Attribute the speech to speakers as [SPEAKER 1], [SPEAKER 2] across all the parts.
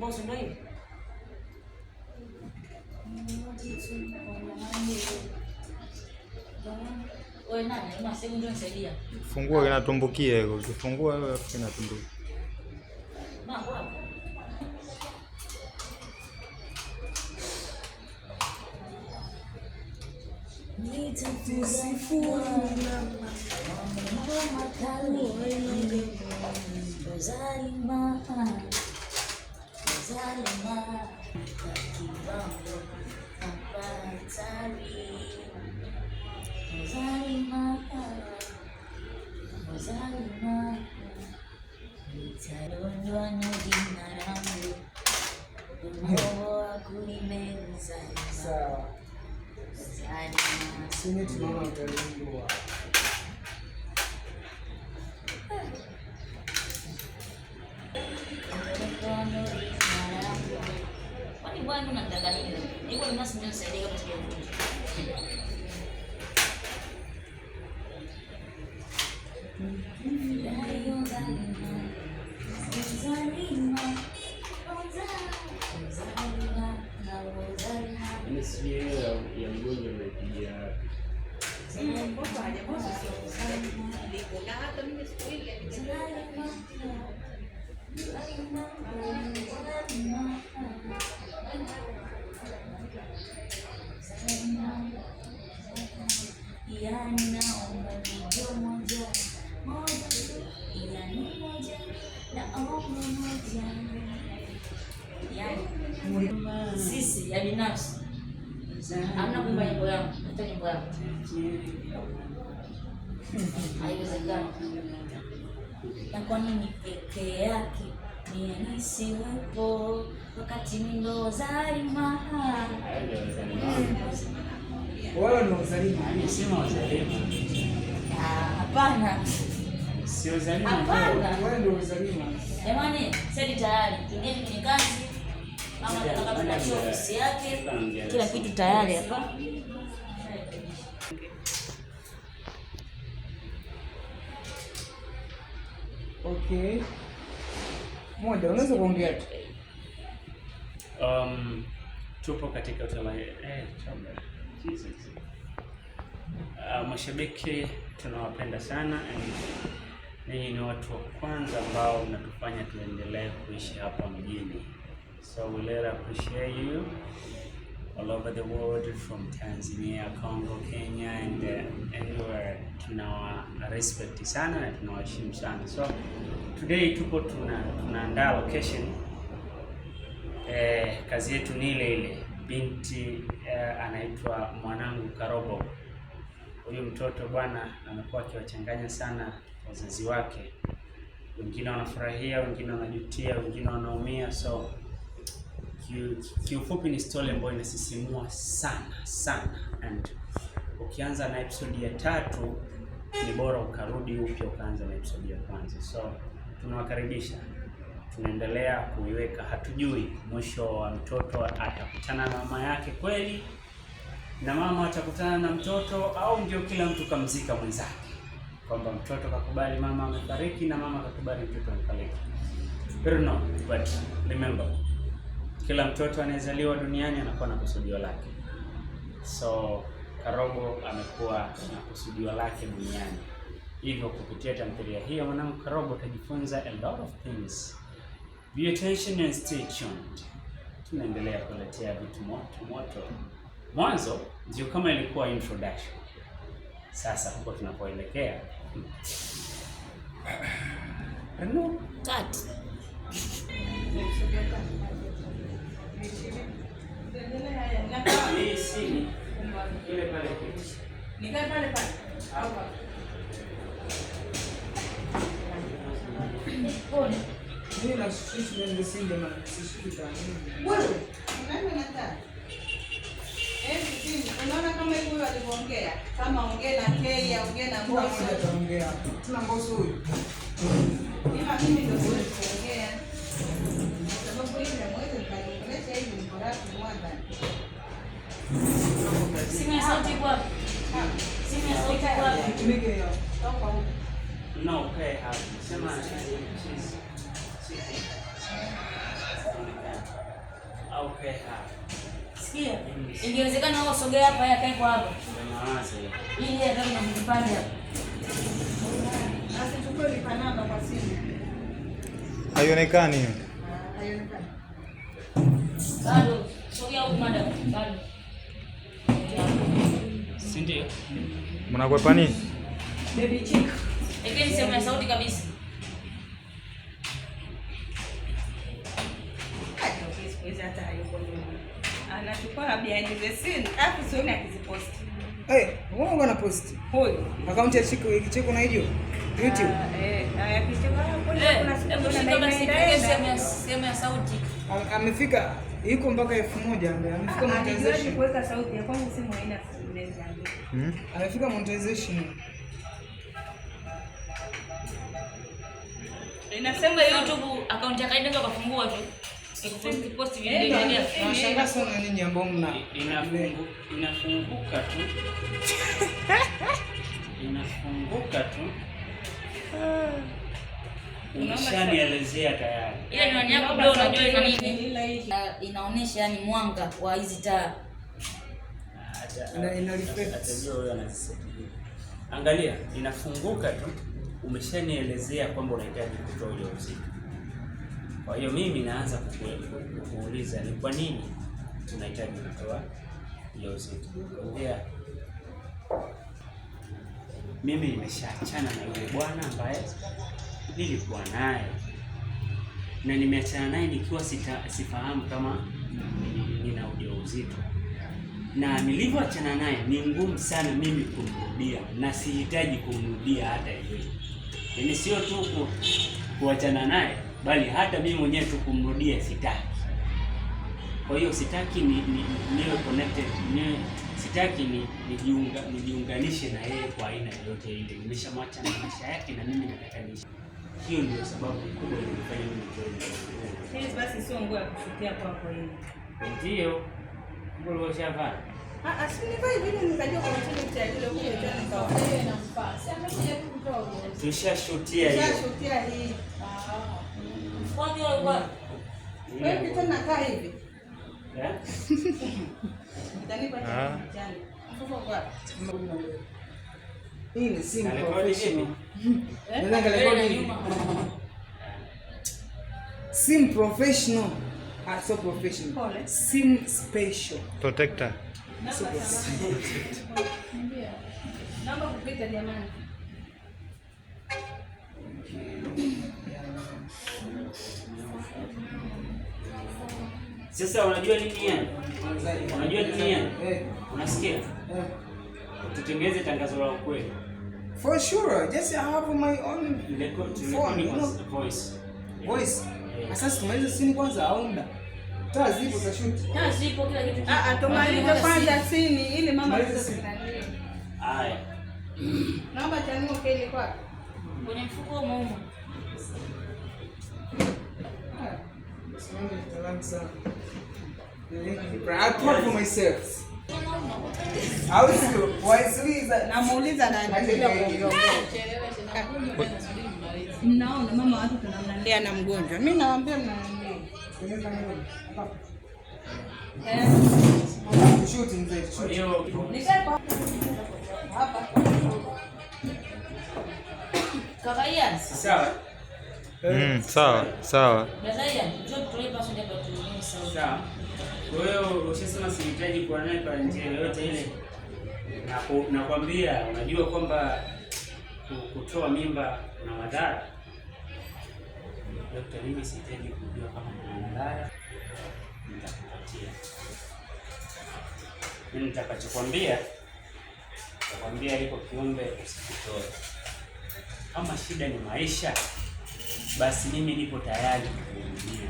[SPEAKER 1] Boss ndio hivi. Wewe nani? Una simu ndio nisaidia.
[SPEAKER 2] Fungua kinatumbukia hiko. Ukifungua wewe kinatumbukia.
[SPEAKER 1] Mambo hapo.
[SPEAKER 3] Sini tunaona utalingua.
[SPEAKER 1] Kwani bwana unataka nini? Niko na masi ndio saidia kama sio.
[SPEAKER 4] Ya mgonjwa amepigia
[SPEAKER 1] Sisi ya binafsi hamna kuimba nyimbo yangu, hata nyimbo yangu haiwezekani. Na kwa nini peke yake nisiwepo wakati ndo Zalima?
[SPEAKER 3] Wewe ndio Zalima.
[SPEAKER 4] sema Zalima.
[SPEAKER 1] Hapana.
[SPEAKER 4] Sio Zalima.
[SPEAKER 1] Hapana.
[SPEAKER 3] Wewe ndio Zalima.
[SPEAKER 1] Jamani, sasa tayari tuingie kwenye kazi. Mama tunakabana ofisi yake. Kila kitu tayari hapa.
[SPEAKER 3] Okay. Moja, unaweza kuongea tu.
[SPEAKER 4] Tupo katika Jesus. Mashabiki tunawapenda sana and ninyi ni watu wa kwanza ambao mnatufanya tuendelee kuishi hapa mjini. So we really appreciate you all over the world, from Tanzania, Congo, Kenya and anywhere. Tunawa respect sana na tunawaheshimu sana. So today tupo tunaandaa location. Kazi yetu ni ile ile. Binti anaitwa Mwanangu Karobo. Huyu mtoto bwana amekuwa akiwachanganya sana wazazi wake. Wengine wanafurahia, wengine wanajutia, wengine wanaumia. So kiufupi ni story ambayo inasisimua sana and ukianza na episode ya 3 ni bora ukarudi upya ukaanza na episode ya kwanza. So tunawakaribisha, tunaendelea kuiweka. Hatujui mwisho wa mtoto atakutana na mama yake kweli na mama atakutana na mtoto, au ndio kila mtu kamzika mwenzake, kwamba mtoto kakubali mama amefariki na mama kakubali mtoto amefariki. Pero no, but remember, kila mtoto anayezaliwa duniani anakuwa na kusudio lake. So Karobo amekuwa na kusudio lake duniani. Hivyo kupitia tamthilia hii Mwanangu Karobo utajifunza a lot of things. Be attention and stay tuned. Tunaendelea kuletea vitu moto. Mwanzo ndio kama ilikuwa introduction. Sasa huko tunapoelekea. Hello.
[SPEAKER 1] Cut.
[SPEAKER 4] Ile pale.
[SPEAKER 1] Nikaa pale pale. Hapa. Pole.
[SPEAKER 3] Mimi na sisi ndio sinde na sisi tani.
[SPEAKER 5] Wewe unaenda na taa. Sisi unaona kama huyu alivyoongea, kama ongea na Kei, ongea na
[SPEAKER 3] Mbona
[SPEAKER 5] Mbosso.
[SPEAKER 3] ataongea? Tuna Mbosso huyu.
[SPEAKER 5] Mimi ndio siwezi kuongea. Sababu ile mwezi nitaongelesha hivi mko rafu mwanza.
[SPEAKER 1] Simu ya sauti kwa. Simu ya sauti kwa.
[SPEAKER 3] Tumike hiyo.
[SPEAKER 5] Toka huko.
[SPEAKER 4] No, okay, sema Okay,
[SPEAKER 1] Sikia. Ingewezekana wao sogea hapa yakae kwa hapa.
[SPEAKER 4] mawazo.
[SPEAKER 1] Ili yeye kama mkipande hapa.
[SPEAKER 5] Asichukue lipanamba kwa simu.
[SPEAKER 2] Haionekani hiyo.
[SPEAKER 5] Haionekani.
[SPEAKER 1] Bado sogea huko madam. Bado.
[SPEAKER 4] Si ndio?
[SPEAKER 2] Mnakwepa nini?
[SPEAKER 5] Baby chick.
[SPEAKER 1] Lakini sema ya sauti kabisa.
[SPEAKER 5] Hata hayuko nyuma. Anachukua behind the scene, afu sioni akiziposti.
[SPEAKER 3] Wewe unga na post.
[SPEAKER 5] Huyo.
[SPEAKER 3] Account ya Chiko unaijua? YouTube.
[SPEAKER 5] Akicheka kuna
[SPEAKER 1] sema ya sauti.
[SPEAKER 3] Amefika yuko mpaka 1000 ambaye amefika monetization.
[SPEAKER 5] kuweka sauti ya kwangu simu haina lengo.
[SPEAKER 3] Amefika monetization.
[SPEAKER 1] Inasema YouTube account yake ndio kafungua tu. Post video ile.
[SPEAKER 3] Nashangaa sana ninyi ambao
[SPEAKER 4] inafunguka tu. Inafunguka tu. Umeshanielezea tayari.
[SPEAKER 1] Ile nani yako bado unajua ina nini? Inaonesha yani mwanga wa hizi taa.
[SPEAKER 3] ina reflect.
[SPEAKER 4] Atajua wewe anazisaidia. Angalia, inafunguka tu. Umeshanielezea kwamba unahitaji kutoa ujauzito. Kwa hiyo mimi naanza kukuuliza ni kwa nini tunahitaji kutoa ujauzito. Ongea. Mimi nimeshaachana na yule bwana ambaye nilikuwa naye. Na nimeachana naye nikiwa sifahamu kama nina ujauzito. Na nilivyoachana naye ni ngumu sana mimi kumrudia na sihitaji kumrudia hata hivyo. Yaani sio tu kuachana naye bali hata mimi mwenyewe tu kumrudia sitaki. Kwa hiyo sitaki niwe connected, sitaki nijiunganishe na yeye kwa aina yoyote ile. Nimeshamwacha na maisha yake na mimi nataka niishi. Hiyo ndio sababu kubwa ilifanya mimi nitoe.
[SPEAKER 5] Hizi basi sio nguo ya kushutia kwako hiyo.
[SPEAKER 4] Ndio. Mbona washavaa?
[SPEAKER 5] Asinivai vile nikajua kwa mtindo cha ile kule tena kwa yeye na mpasi. Amekuja tu kutoa.
[SPEAKER 4] Tushashutia hiyo.
[SPEAKER 5] Tushashutia hii.
[SPEAKER 1] Kwanza wewe
[SPEAKER 5] wewe kitu nakaa hivi. Mtanipa
[SPEAKER 2] Ah.
[SPEAKER 5] jana. Mfuko kwa.
[SPEAKER 3] Hii ni sim
[SPEAKER 4] Na rekodi
[SPEAKER 3] professional.
[SPEAKER 4] hivi?
[SPEAKER 3] Nenda rekodi. Sim professional. So professional.
[SPEAKER 5] Pole.
[SPEAKER 3] Sim special.
[SPEAKER 2] Protector.
[SPEAKER 5] Naomba kupita jamani.
[SPEAKER 4] Sasa unajua nini yani? Unajua nini yani? Unasikia? Tutengeze tangazo la ukweli.
[SPEAKER 3] For sure. Just I have my own
[SPEAKER 4] Voice.
[SPEAKER 3] voice. Sasa tumalize sini kwanza aunda. Taa zipo za shoot.
[SPEAKER 1] taa zipo kila kitu.
[SPEAKER 5] Tumalize kwanza sini ili mama
[SPEAKER 3] Tumalize
[SPEAKER 4] Haya.
[SPEAKER 5] naomba chanua kile kwako.
[SPEAKER 1] Kwenye mfuko wa mume.
[SPEAKER 3] I thought for myself. I was wisely that
[SPEAKER 5] Namuuliza na anaendelea kuongea. Mnaona mama watu tunamnalia na mgonjwa. Mimi nawaambia mnaambia.
[SPEAKER 3] shoot mzee,
[SPEAKER 4] Kwa
[SPEAKER 3] shoot.
[SPEAKER 4] hiyo
[SPEAKER 5] Hapa.
[SPEAKER 1] Kakaia.
[SPEAKER 4] sawa.
[SPEAKER 2] Sawa, sawa.
[SPEAKER 1] Bazaia, njoo tutoe password hapa tuone sauti.
[SPEAKER 4] Sawa. Kwa hiyo ushasema sihitaji kuwa naye kwa njia yoyote ile. Nakwambia unajua kwamba kutoa mimba na madhara. Daktari, mimi sihitaji kujua kama kuna madhara. Nitakupatia. Mimi nitakachokwambia iko kiumbe usikitoe. Kama shida ni maisha, basi mimi nipo tayari kukuhudumia.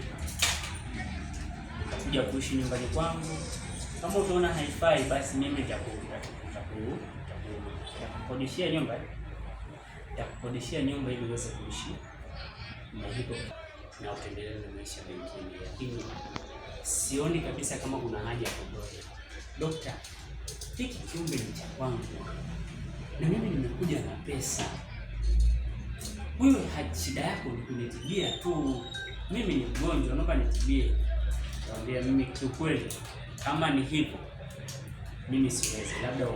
[SPEAKER 4] Utakuja kuishi nyumbani kwangu. Kama utaona haifai, basi mimi nitakukodishia nyumba. Nitakukodishia nyumba ili uweze kuishi na hivyo na utendelee na maisha mengine. Lakini sioni kabisa kama kuna haja ya kuondoa. Dokta, hiki kiumbe ni cha kwangu. Na mimi nimekuja na pesa. Wewe shida yako ni kunitibia tu. mimi ni mgonjwa, naomba nitibie. Nikamwambia mimi kiukweli kama ni hivyo mimi siwezi, labda